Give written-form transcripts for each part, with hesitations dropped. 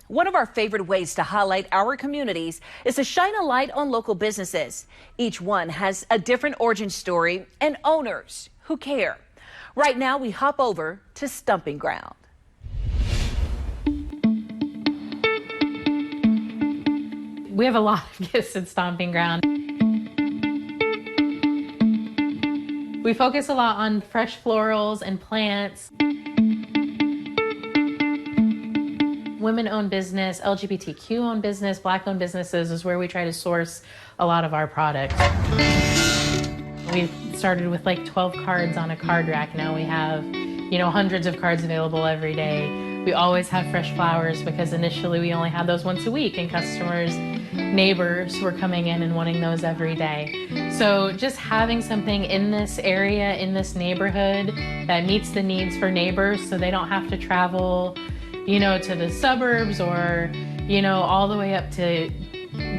One of our favorite ways to highlight our communities is to shine a light on local businesses. Each one has a different origin story and owners who care. Right now, we hop over to Stomping Ground. We have a lot of gifts at Stomping Ground. We focus a lot on fresh florals and plants. Women-owned business, LGBTQ-owned business, Black-owned businesses is where we try to source a lot of our products. We started with like 12 cards on a card rack. Now we have, hundreds of cards available every day. We always have fresh flowers because initially we only had those once a week, and neighbors were coming in and wanting those every day. So just having something in this area, in this neighborhood that meets the needs for neighbors so they don't have to travel to the suburbs or, all the way up to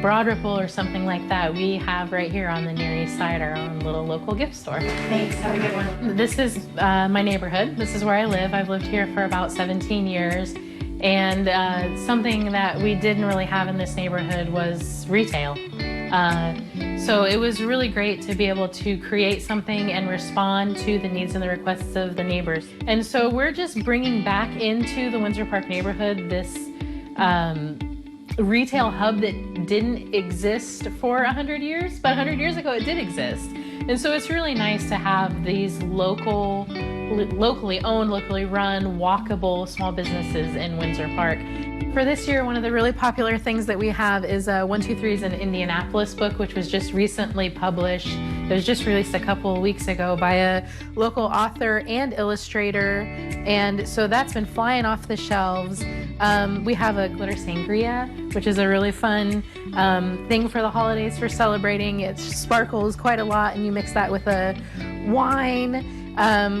Broad Ripple or something like that. We have right here on the Near East Side our own little local gift store. Thanks, have a good one. This is my neighborhood. This is where I live. I've lived here for about 17 years. And something that we didn't really have in this neighborhood was retail. So it was really great to be able to create something and respond to the needs and the requests of the neighbors. And so we're just bringing back into the Windsor Park neighborhood this retail hub that didn't exist for 100 years, but 100 years ago it did exist. And so it's really nice to have these locally owned, locally run, walkable small businesses in Windsor Park. For this year, one of the really popular things that we have is 123's an Indianapolis book, which was just recently published. It was just released a couple of weeks ago by a local author and illustrator. And so that's been flying off the shelves. We have a glitter sangria, which is a really fun thing for the holidays for celebrating. It sparkles quite a lot, and you mix that with a wine.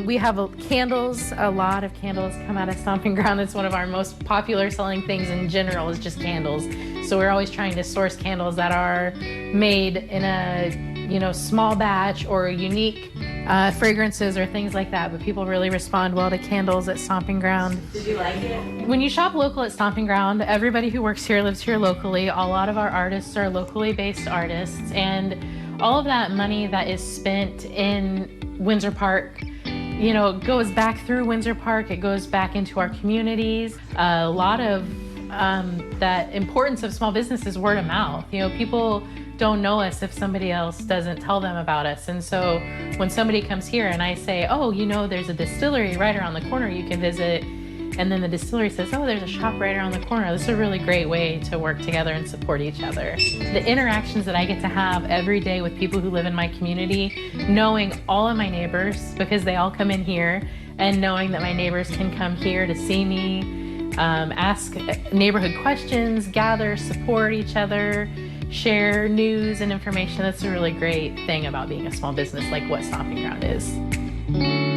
We have candles. A lot of candles come out of Stomping Ground. It's one of our most popular selling things in general is just candles. So we're always trying to source candles that are made in a small batch or unique fragrances or things like that. But people really respond well to candles at Stomping Ground. Did you like it? When you shop local at Stomping Ground, everybody who works here lives here locally. A lot of our artists are locally based artists, and all of that money that is spent in Windsor Park, goes back through Windsor Park. It goes back into our communities. A lot of that importance of small business is word of mouth. People don't know us if somebody else doesn't tell them about us. And so when somebody comes here and I say, there's a distillery right around the corner you can visit, and then the distillery says, there's a shop right around the corner. This is a really great way to work together and support each other. The interactions that I get to have every day with people who live in my community, knowing all of my neighbors because they all come in here, and knowing that my neighbors can come here to see me, ask neighborhood questions, gather, support each other, share news and information. That's a really great thing about being a small business like what Stomping Ground is.